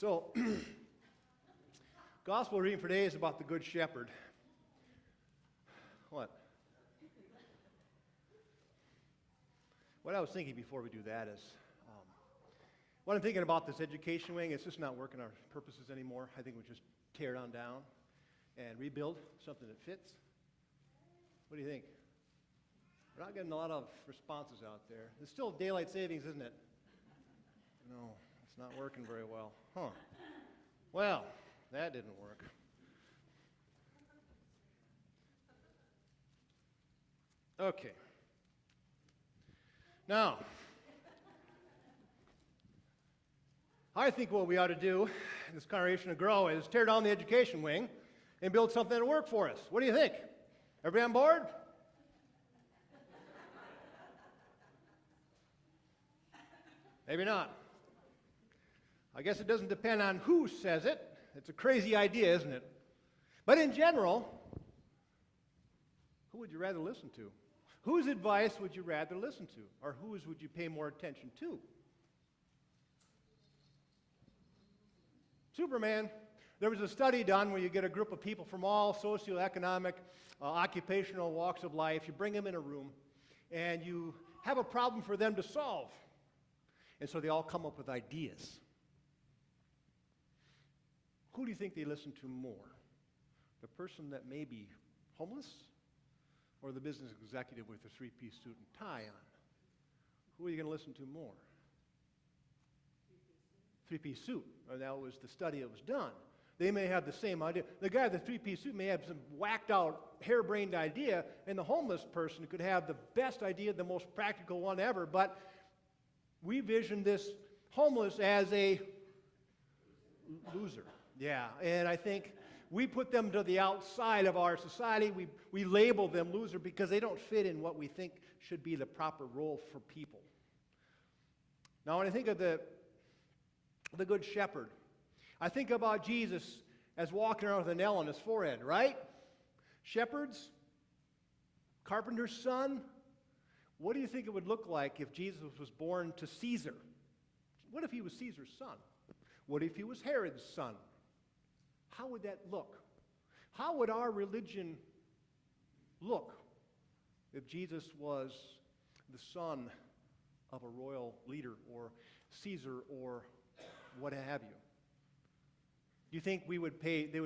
So, gospel reading for today is about the Good Shepherd. What? What I was thinking before we do that is, what I'm thinking about this education wing, it's just not working our purposes anymore. I think we just tear it on down and rebuild something that fits. What do you think? We're not getting a lot of responses out there. There's still daylight savings, isn't it? No, it's not working very well. Huh. Well, that didn't work. Okay. Now, I think what we ought to do in this congregation to grow is tear down the education wing and build something that'll work for us. What do you think? Everybody on board? Maybe not. I guess it doesn't depend on who says it. It's a crazy idea, isn't it? But in general, who would you rather listen to? Whose advice would you rather listen to? Or whose would you pay more attention to? Superman. There was a study done where you get a group of people from all socioeconomic, occupational walks of life. You bring them in a room, and you have a problem for them to solve. And so they all come up with ideas. Who do you think they listen to more? The person that may be homeless or the business executive with a three-piece suit and tie on? Who are you going to listen to more? Three-piece suit. Or that was the study that was done. They may have the same idea. The guy with the three-piece suit may have some whacked-out, harebrained idea, and the homeless person could have the best idea, the most practical one ever, but we vision this homeless as a loser. Yeah, and I think we put them to the outside of our society. We label them loser because they don't fit in what we think should be the proper role for people. Now, when I think of the Good Shepherd, I think about Jesus as walking around with a nail on his forehead, right? Shepherds, carpenter's son. What do you think it would look like if Jesus was born to Caesar? What if he was Caesar's son? What if he was Herod's son? How would that look? How would our religion look if Jesus was the son of a royal leader or Caesar or what have you? Do you think they would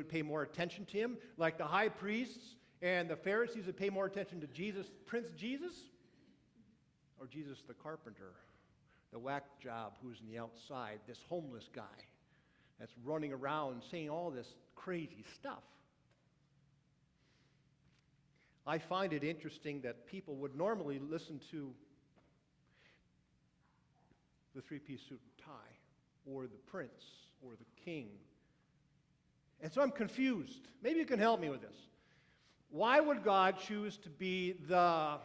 pay more attention to him, like the high priests and the Pharisees would pay more attention to Jesus, Prince Jesus? Or Jesus the carpenter, the whack job who's in the outside, this homeless guy that's running around saying all this crazy stuff? I find it interesting that people would normally listen to the three-piece suit and tie, or the prince, or the king. And so I'm confused. Maybe you can help me with this. Why would God choose to be the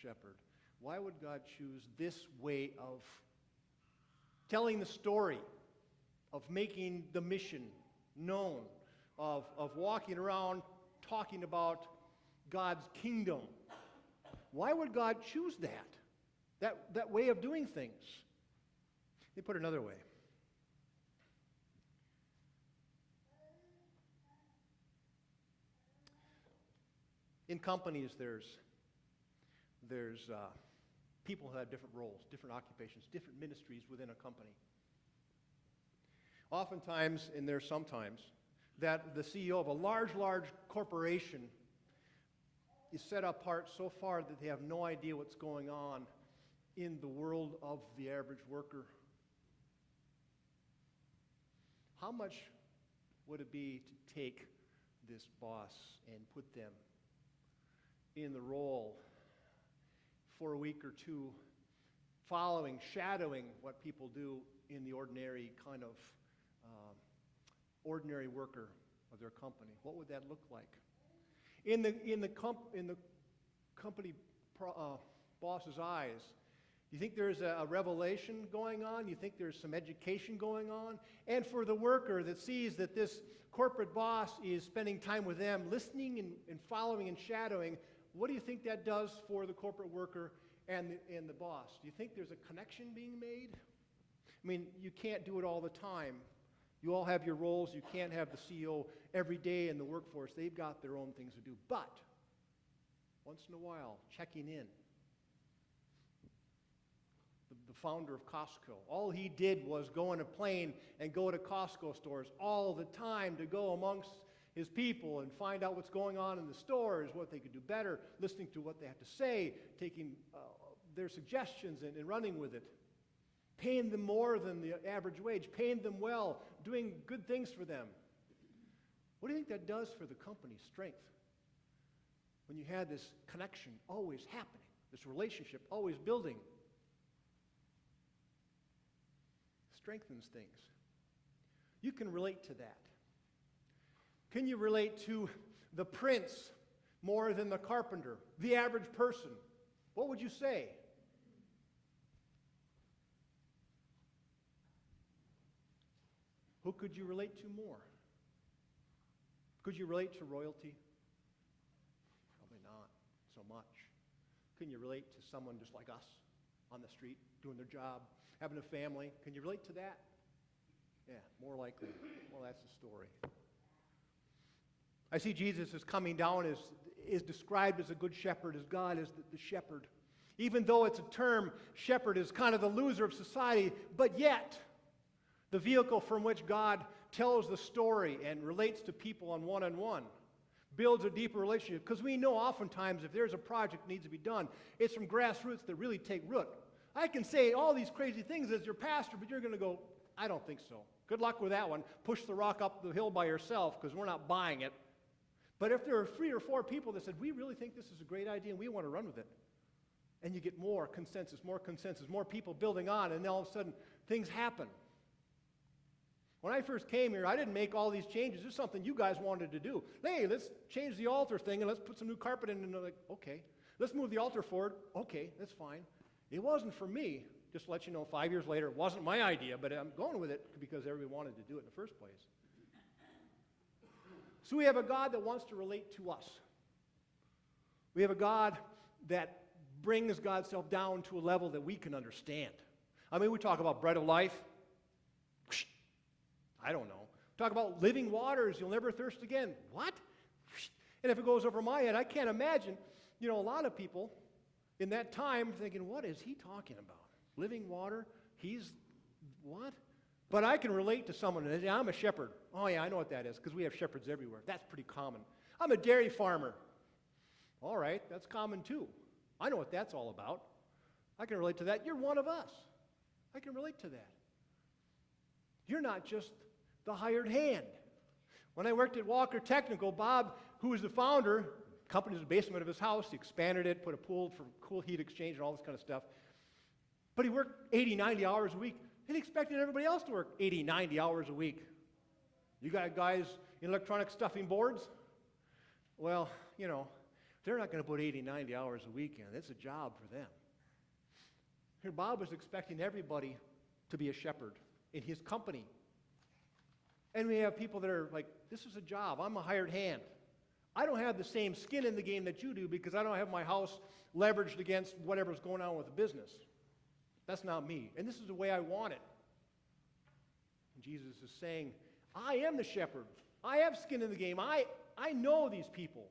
shepherd? Why would God choose this way of telling the story, of making the mission known, of walking around talking about God's kingdom? Why would God choose that way of doing things? Let me put it another way. In companies, there's people who have different roles, different occupations, different ministries within a company. Oftentimes, and there's sometimes, that the CEO of a large corporation is set apart so far that they have no idea what's going on in the world of the average worker. How much would it be to take this boss and put them in the role for a week or two, shadowing what people do in the ordinary kind of ordinary worker of their company? What would that look like? In the company boss's eyes, you think there's a revelation going on? You think there's some education going on? And for the worker that sees that this corporate boss is spending time with them, listening and following and shadowing, what do you think that does for the corporate worker and the boss? Do you think there's a connection being made? I mean, you can't do it all the time. You all have your roles. You can't have the CEO every day in the workforce. They've got their own things to do. But once in a while, checking in. The founder of Costco, all he did was go on a plane and go to Costco stores all the time to go amongst his people and find out what's going on in the stores, what they could do better, listening to what they have to say, taking their suggestions and running with it, paying them more than the average wage, paying them well, doing good things for them. What do you think that does for the company's strength? When you had this connection always happening, this relationship always building, strengthens things. You can relate to that. Can you relate to the prince more than the carpenter, the average person? What would you say? Who could you relate to more? Could you relate to royalty? Probably not so much. Can you relate to someone just like us on the street, doing their job, having a family? Can you relate to that? Yeah, more likely. Well, that's the story. I see Jesus as coming down is described as a good shepherd, as God is the shepherd. Even though it's a term, shepherd is kind of the loser of society, but yet the vehicle from which God tells the story and relates to people on one-on-one, builds a deeper relationship. Because we know oftentimes if there's a project that needs to be done, it's from grassroots that really take root. I can say all these crazy things as your pastor, but you're going to go, I don't think so. Good luck with that one. Push the rock up the hill by yourself because we're not buying it. But if there are 3 or 4 people that said, we really think this is a great idea and we want to run with it, and you get more consensus, more people building on, and then all of a sudden things happen. When I first came here, I didn't make all these changes. This is something you guys wanted to do. Hey, let's change the altar thing and let's put some new carpet in. And they're like, okay. Let's move the altar forward. Okay, that's fine. It wasn't for me. Just to let you know, 5 years later, it wasn't my idea, but I'm going with it because everybody wanted to do it in the first place. So we have a God that wants to relate to us. We have a God that brings God's self down to a level that we can understand. I mean, we talk about bread of life. I don't know. Talk about living waters, you'll never thirst again. What? And if it goes over my head, I can't imagine, a lot of people in that time thinking, what is he talking about? Living water? He's what? But I can relate to someone and say, I'm a shepherd. Oh yeah, I know what that is because we have shepherds everywhere. That's pretty common. I'm a dairy farmer. All right, that's common too. I know what that's all about. I can relate to that. You're one of us. I can relate to that. You're not just the hired hand. When I worked at Walker Technical, Bob, who was the founder, the company was in the basement of his house. He expanded it, put a pool for cool heat exchange and all this kind of stuff. But he worked 80, 90 hours a week. He expected everybody else to work 80, 90 hours a week. You got guys in electronic stuffing boards? Well, they're not going to put 80, 90 hours a week in. It's a job for them. Here, Bob was expecting everybody to be a shepherd in his company. And we have people that are like, this is a job. I'm a hired hand. I don't have the same skin in the game that you do because I don't have my house leveraged against whatever's going on with the business. That's not me. And this is the way I want it. And Jesus is saying, I am the shepherd. I have skin in the game. I know these people.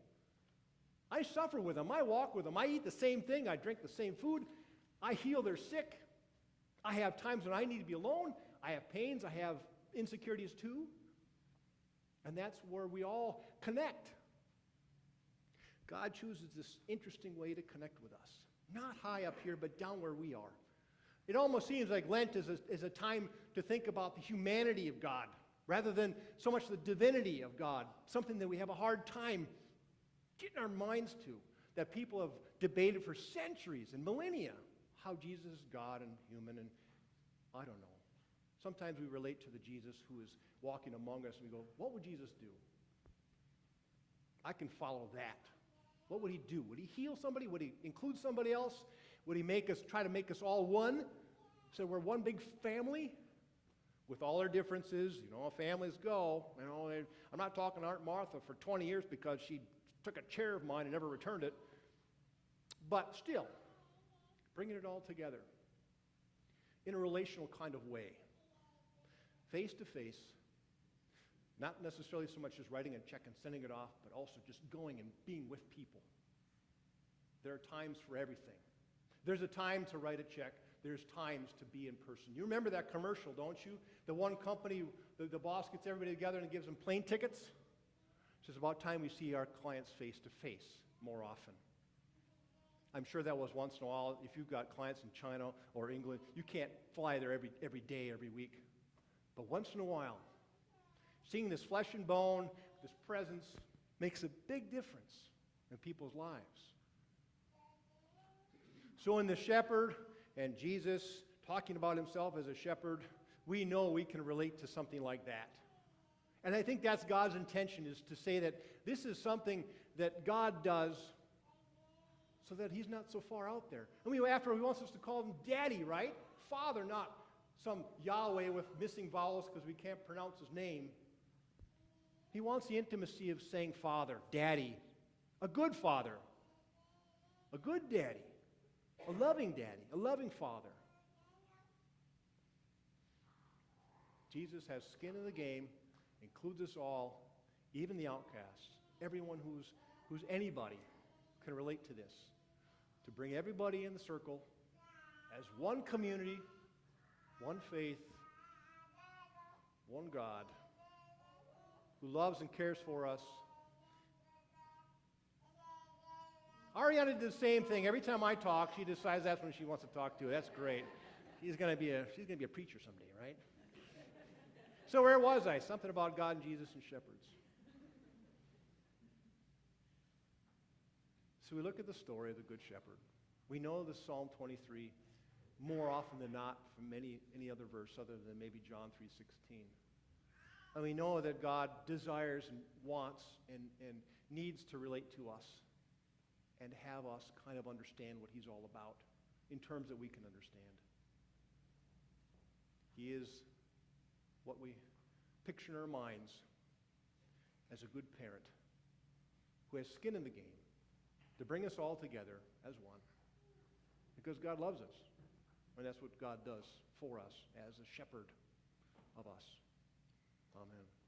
I suffer with them. I walk with them. I eat the same thing. I drink the same food. I heal their sick. I have times when I need to be alone. I have pains. I have insecurities too. And that's where we all connect. God chooses this interesting way to connect with us. Not high up here, but down where we are. It almost seems like Lent is a time to think about the humanity of God rather than so much the divinity of God, something that we have a hard time getting our minds to, that people have debated for centuries and millennia, how Jesus is God and human, and I don't know. Sometimes we relate to the Jesus who is walking among us and we go, what would Jesus do? I can follow that. What would he do? Would he heal somebody? Would he include somebody else? Would he try to make us all one? So we're one big family with all our differences. Families go. I'm not talking to Aunt Martha for 20 years because she took a chair of mine and never returned it. But still, bringing it all together in a relational kind of way. face to face, not necessarily so much as writing a check and sending it off, but also just going and being with people. There are times for everything. There's a time to write a check. There's times to be in person. You remember that commercial, don't you? The one company, the boss gets everybody together and gives them plane tickets. It's just about time we see our clients face to face more often. I'm sure that was once in a while. If you've got clients in China or England, you can't fly there every day, every week. But once in a while, seeing this flesh and bone, this presence, makes a big difference in people's lives. So in the shepherd and Jesus talking about himself as a shepherd, we know we can relate to something like that. And I think that's God's intention, is to say that this is something that God does so that he's not so far out there. I mean, after all, he wants us to call him Daddy, right? Father, not some Yahweh with missing vowels because we can't pronounce his name. He wants the intimacy of saying Father, Daddy, a good father, a good daddy, a loving daddy, a loving father. Jesus has skin in the game, includes us all, even the outcasts. Everyone who's anybody can relate to this. To bring everybody in the circle as one community, one faith, one God, who loves and cares for us. Ariana did the same thing. Every time I talk, she decides that's when she wants to talk to. That's great. She's going to be a preacher someday, right? So where was I? Something about God and Jesus and shepherds. So we look at the story of the Good Shepherd. We know the Psalm 23 more often than not from any other verse other than maybe John 3:16. And we know that God desires and wants and needs to relate to us and have us kind of understand what he's all about in terms that we can understand. He is what we picture in our minds as a good parent who has skin in the game to bring us all together as one because God loves us. And that's what God does for us as a shepherd of us. Amen.